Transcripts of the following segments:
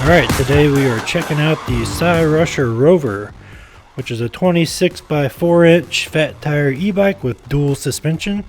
Alright, today we are checking out the Cyrusher Rover, which is a 26 by 4 inch fat tire e-bike with dual suspension.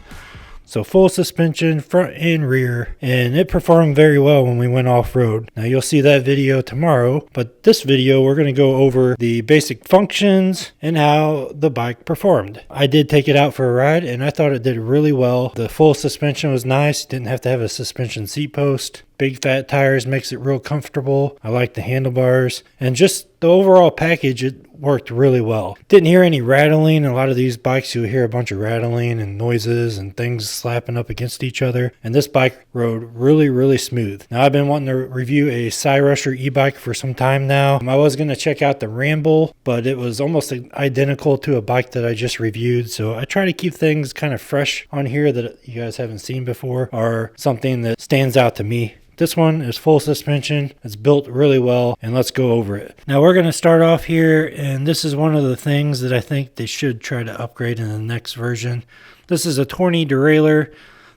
So full suspension, front and rear, and it performed very well when we went off-road. Now you'll see that video tomorrow, but this video we're going to go over the basic functions and how the bike performed. I did take it out for a ride and I thought it did really well. The full suspension was nice, didn't have to have a suspension seat post. Big fat tires makes it real comfortable. I like the handlebars, and just the overall package, it worked really well. Didn't hear any rattling. A lot of these bikes you'll hear a bunch of rattling and noises and things slapping up against each other, and this bike rode really smooth. Now I've been wanting to review a Cyrusher e-bike for some time now. I was going to check out the Ramble, but it was almost identical to a bike that I just reviewed, so I try to keep things kind of fresh on here that you guys haven't seen before or something that stands out to me. This one is full suspension. It's built really well, and let's go over it. Now we're going to start off here, and this is one of the things that I think they should try to upgrade in the next version. This is a Torney derailleur,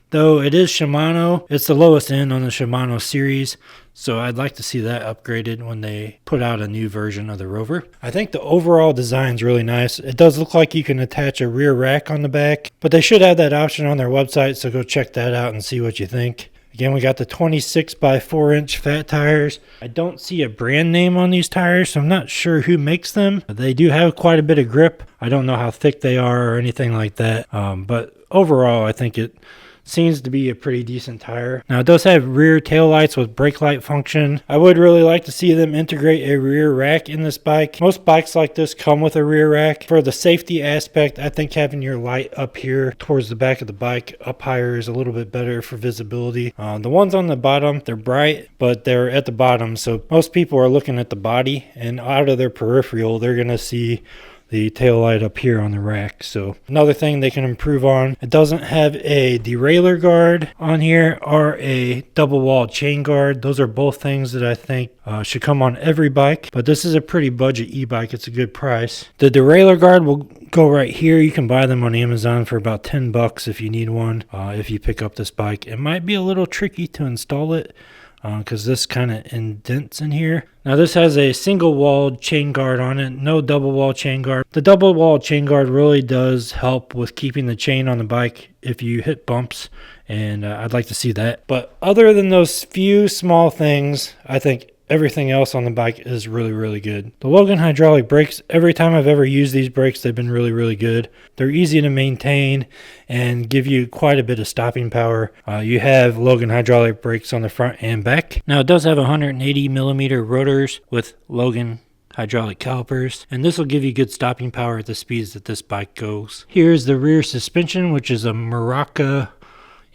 though it is Shimano. It's the lowest end on the Shimano series, so I'd like to see that upgraded when they put out a new version of the Rover. I think the overall design is really nice. It does look like you can attach a rear rack on the back, but they should have that option on their website, so go check that out and see what you think. Again, we got the 26 by 4 inch fat tires. I don't see a brand name on these tires, so I'm not sure who makes them. They do have quite a bit of grip. I don't know how thick they are or anything like that. But overall, I think it seems to be a pretty decent tire. Now it does have rear taillights with brake light function. I would really like to see them integrate a rear rack in this bike. Most bikes like this come with a rear rack. For the safety aspect, I think having your light up here towards the back of the bike up higher is a little bit better for visibility. The ones on the bottom, they're bright, but they're at the bottom, so most people are looking at the body, and out of their peripheral they're going to see the tail light up here on the rack. So another thing they can improve on, it doesn't have a derailleur guard on here or a double wall chain guard. Those are both things that I think should come on every bike, but this is a pretty budget e-bike. It's a good price. The derailleur guard will go right here. You can buy them on Amazon for about $10 if you need one. If you pick up this bike, it might be a little tricky to install it because this kind of indents in here. Now this has a single walled chain guard on it, no double wall chain guard. The double wall chain guard really does help with keeping the chain on the bike if you hit bumps, and I'd like to see that. But other than those few small things, I think everything else on the bike is really good. The Logan hydraulic brakes, every time I've ever used these brakes, they've been really good. They're easy to maintain and give you quite a bit of stopping power. You have Logan hydraulic brakes on the front and back. Now it does have 180 millimeter rotors with Logan hydraulic calipers, and this will give you good stopping power at the speeds that this bike goes. Here's the rear suspension, which is a Maraca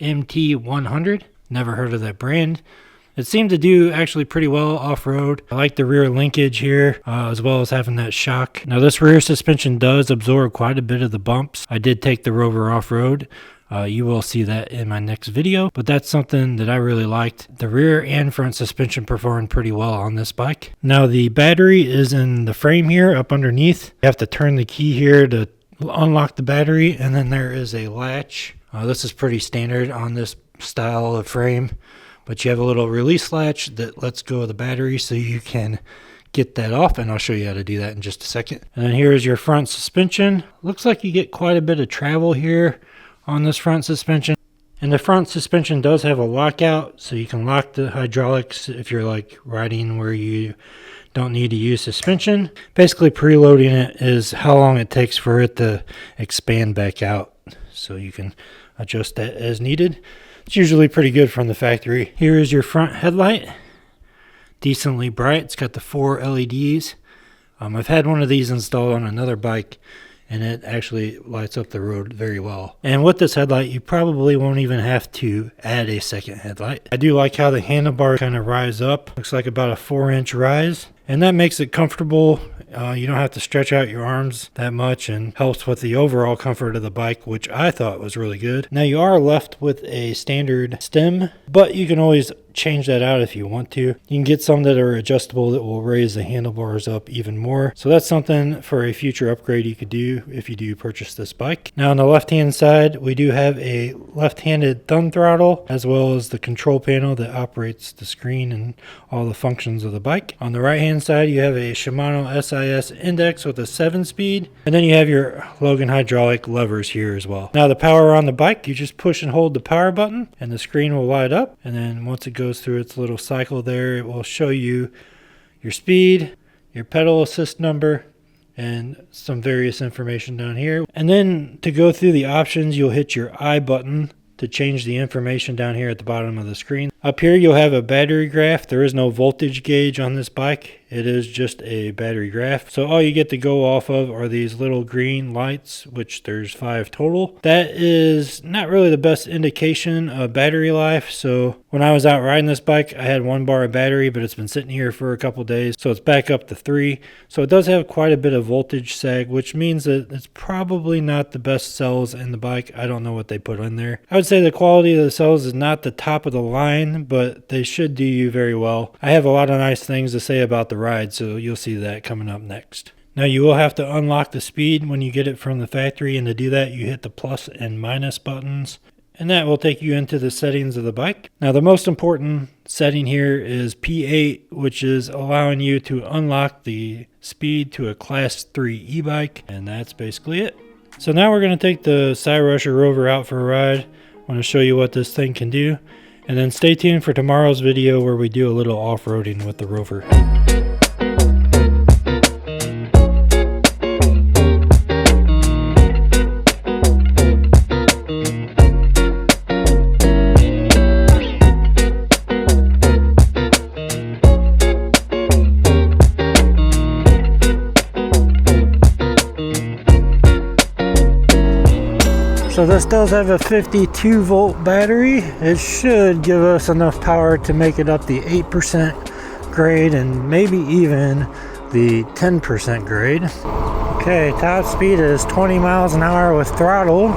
MT100. Never heard of that brand. It seemed to do actually pretty well off-road. I like the rear linkage here, as well as having that shock. Now this rear suspension does absorb quite a bit of the bumps. I did take the Rover off-road. You will see that in my next video, but that's something that I really liked. The rear and front suspension performed pretty well on this bike. Now the battery is in the frame here up underneath. You have to turn the key here to unlock the battery, and then there is a latch. This is pretty standard on this style of frame. But you have a little release latch that lets go of the battery so you can get that off, and I'll show you how to do that in just a second. And then here's your front suspension. Looks like you get quite a bit of travel here on this front suspension. And the front suspension does have a lockout, so you can lock the hydraulics if you're like riding where you don't need to use suspension. Basically preloading it is how long it takes for it to expand back out, so you can adjust that as needed. It's usually pretty good from the factory. Here is your front headlight. Decently bright. It's got the 4 LEDs. I've had one of these installed on another bike, and it actually lights up the road very well. And with this headlight, you probably won't even have to add a second headlight. I do like how the handlebar kind of rise up. Looks like about a 4-inch rise, and that makes it comfortable. You don't have to stretch out your arms that much, and helps with the overall comfort of the bike, which I thought was really good. Now you are left with a standard stem, but you can always change that out if you want to. You can get some that are adjustable that will raise the handlebars up even more. So that's something for a future upgrade you could do if you do purchase this bike. Now on the left hand side, we do have a left-handed thumb throttle as well as the control panel that operates the screen and all the functions of the bike. On the right hand side, you have a Shimano SIS Index with a 7-speed, and then you have your Logan hydraulic levers here as well. Now the power on the bike, you just push and hold the power button and the screen will light up, and then once it goes through its little cycle there, it will show you your speed, your pedal assist number, and some various information down here. And then to go through the options, you'll hit your I button to change the information down here at the bottom of the screen. Up here you'll have a battery graph. There is no voltage gauge on this bike. It is just a battery graph. So all you get to go off of are these little green lights, which there's 5 total. That is not really the best indication of battery life. So when I was out riding this bike, I had 1 bar of battery, but it's been sitting here for a couple days. So it's back up to 3. So it does have quite a bit of voltage sag, which means that it's probably not the best cells in the bike. I don't know what they put in there. I would say the quality of the cells is not the top of the line, but they should do you very well. I have a lot of nice things to say about the ride, so you'll see that coming up next. Now you will have to unlock the speed when you get it from the factory, and to do that you hit the plus and minus buttons, and that will take you into the settings of the bike. Now the most important setting here is P8, which is allowing you to unlock the speed to a class 3 e-bike, and that's basically it. So now we're going to take the Cyrusher Rover out for a ride. I want to show you what this thing can do, and then stay tuned for tomorrow's video where we do a little off-roading with the Rover. So this does have a 52 volt battery. It should give us enough power to make it up the 8% grade and maybe even the 10% grade. Okay, top speed is 20 miles an hour with throttle.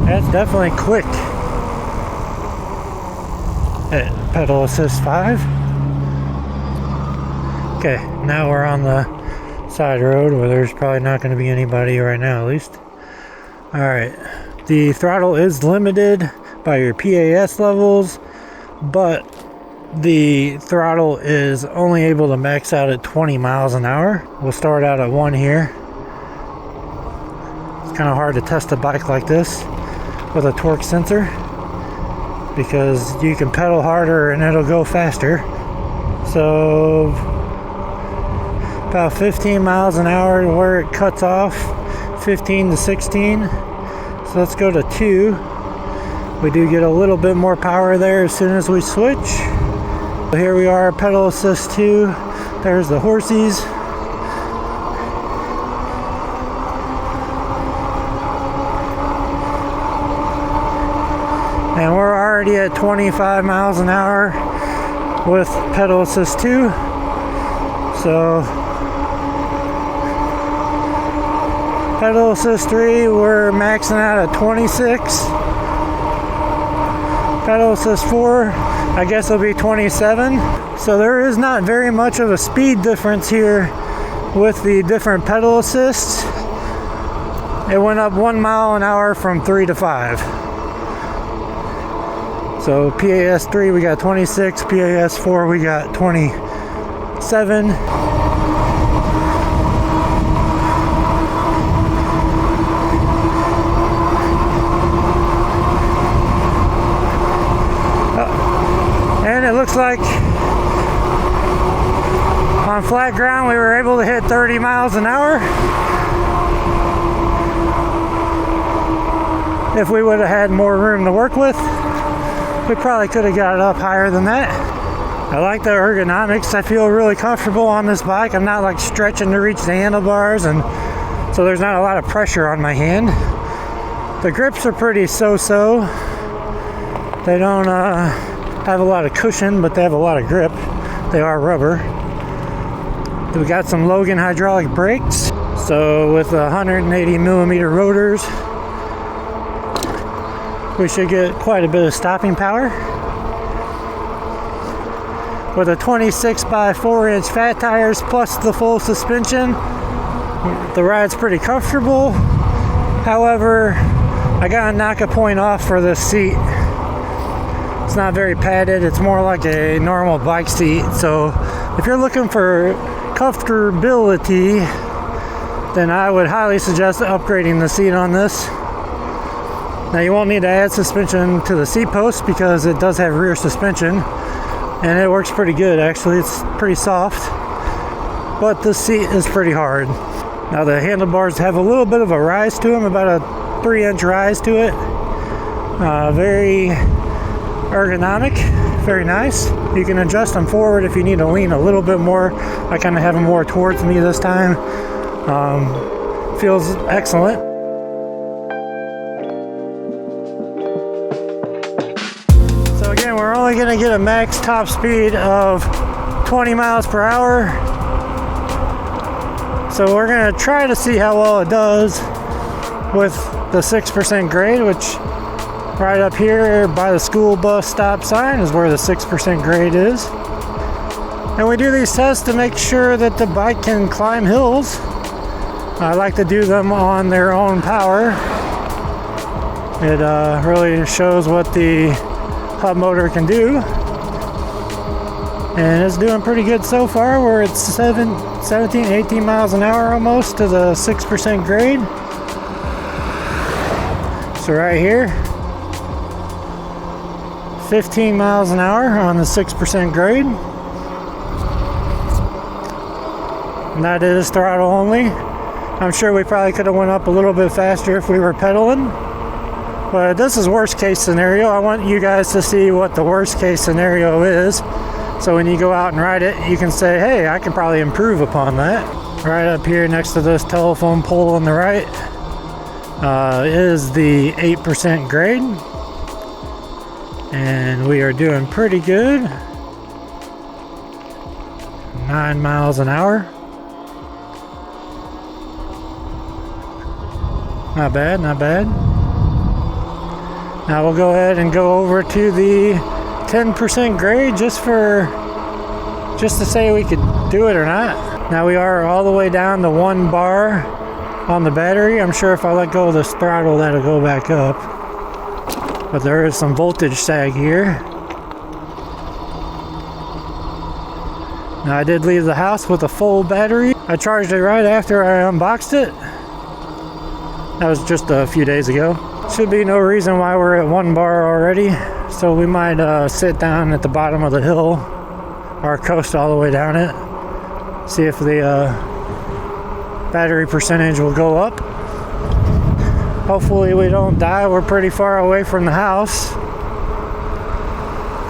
That's definitely quick at pedal assist 5. Okay, now we're on the side road where there's probably not going to be anybody right now, at least. Alright, the throttle is limited by your PAS levels, but the throttle is only able to max out at 20 miles an hour. We'll start out at 1 here. It's kind of hard to test a bike like this with a torque sensor because you can pedal harder and it'll go faster. So about 15 miles an hour where it cuts off, 15 to 16. So let's go to 2. We do get a little bit more power there as soon as we switch. So here we are, pedal assist 2. There's the horsies. And we're already at 25 miles an hour with pedal assist 2. So pedal assist 3, we're maxing out at 26. Pedal assist 4, I guess it'll be 27. So there is not very much of a speed difference here with the different pedal assists. It went up 1 mile an hour from 3 to 5. So PAS 3 we got 26, PAS 4 we got 27. And it looks like on flat ground we were able to hit 30 miles an hour. If we would have had more room to work with, we probably could have got it up higher than that. I like the ergonomics. I feel really comfortable on this bike. I'm not like stretching to reach the handlebars, and so there's not a lot of pressure on my hand. The grips are pretty so-so. They don't have a lot of cushion, but they have a lot of grip. They are rubber. We got some Logan hydraulic brakes. So with 180 millimeter rotors, we should get quite a bit of stopping power. With a 26 by 4 inch fat tires plus the full suspension, the ride's pretty comfortable. However, I gotta knock a point off for this seat. It's not very padded. It's more like a normal bike seat. So if you're looking for comfortability, then I would highly suggest upgrading the seat on this. Now you won't need to add suspension to the seat post because it does have rear suspension, and it works pretty good actually. It's pretty soft, but the seat is pretty hard. Now the handlebars have a little bit of a rise to them, about a 3-inch rise to it. Very ergonomic, very nice. You can adjust them forward if you need to lean a little bit more. I kind of have them more towards me this time. Feels excellent. So again, we're only going to get a max top speed of 20 miles per hour. So we're going to try to see how well it does with the 6% grade, which right up here by the school bus stop sign is where the 6% grade is. And we do these tests to make sure that the bike can climb hills. I like to do them on their own power. It really shows what the hub motor can do. And it's doing pretty good so far. We're at 17, 18 miles an hour almost to the 6% grade. So right here, 15 miles an hour on the 6% grade. And that is throttle only. I'm sure we probably could have went up a little bit faster if we were pedaling. But this is worst case scenario. I want you guys to see what the worst case scenario is. So when you go out and ride it, you can say, hey, I can probably improve upon that. Right up here next to this telephone pole on the right is the 8% grade. And we are doing pretty good. 9 miles an hour. Not bad, not bad. Now we'll go ahead and go over to the 10% grade just to say we could do it or not. Now we are all the way down to 1 bar on the battery. I'm sure if I let go of this throttle, that'll go back up. But there is some voltage sag here. Now I did leave the house with a full battery. I charged it right after I unboxed it. That was just a few days ago. Should be no reason why we're at 1 bar already. So we might sit down at the bottom of the hill or coast all the way down it. See if the battery percentage will go up. Hopefully we don't die. We're pretty far away from the house.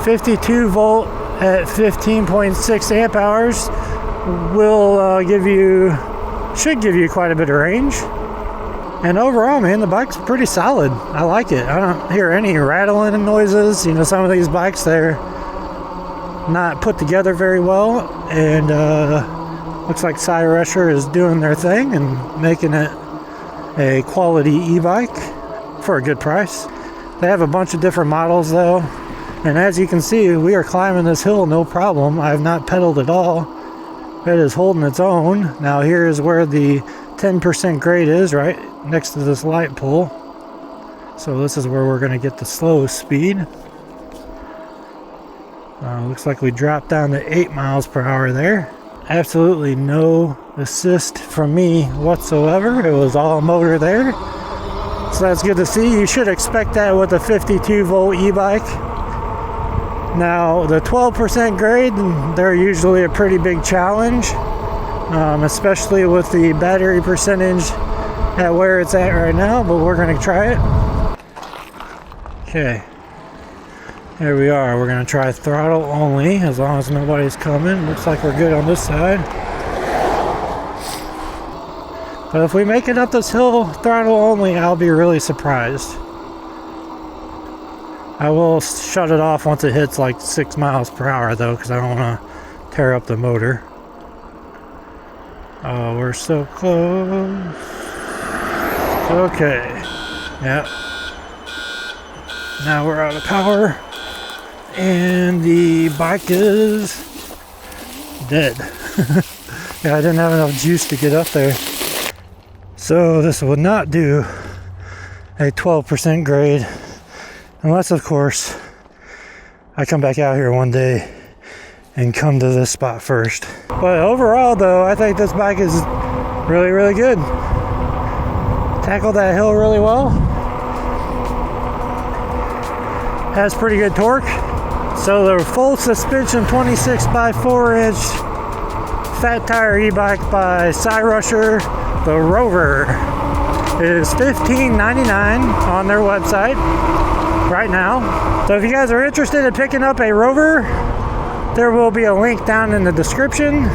52 volt at 15.6 amp hours will should give you quite a bit of range. And overall, man, the bike's pretty solid. I like it. I don't hear any rattling noises. You know, some of these bikes, they're not put together very well. And looks like Cyrusher is doing their thing and making it a quality e-bike for a good price. They have a bunch of different models, though. And as you can see, we are climbing this hill no problem. I have not pedaled at all. It is holding its own. Now here is where the 10% grade is, right next to this light pole. So this is where we're going to get the slow speed. Looks like we dropped down to 8 miles per hour there. Absolutely no assist from me whatsoever. It was all motor there. So that's good to see. You should expect that with a 52 volt e-bike. Now the 12% grade, they're usually a pretty big challenge. Especially with the battery percentage at where it's at right now, but we're going to try it. Okay, here we are. We're going to try throttle only as long as nobody's coming. Looks like we're good on this side. But if we make it up this hill throttle only, I'll be really surprised. I will shut it off once it hits like 6 miles per hour though, because I don't want to tear up the motor. Oh, we're so close. Okay. Yep. Now we're out of power. And the bike is dead. Yeah, I didn't have enough juice to get up there. So this would not do a 12% grade. Unless, of course, I come back out here one day and come to this spot first. But overall, though, I think this bike is really, really good. Tackled that hill really well. Has pretty good torque. So the full suspension 26 by 4 inch fat tire e-bike by Cyrusher, the Rover, is $15.99 on their website right now. So if you guys are interested in picking up a Rover, there will be a link down in the description.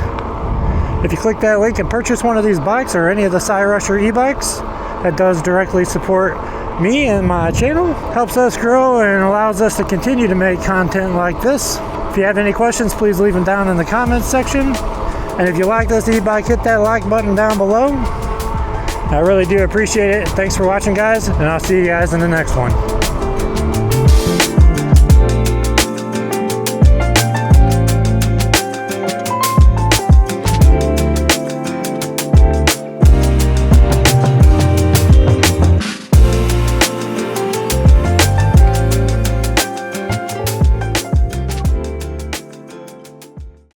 If you click that link and purchase one of these bikes or any of the Cyrusher e-bikes, that does directly support me and my channel, helps us grow and allows us to continue to make content like this. If you have any questions, please leave them down in the comments section. And if you like this e-bike, hit that like button down below. I really do appreciate it. Thanks for watching, guys, and I'll see you guys in the next one.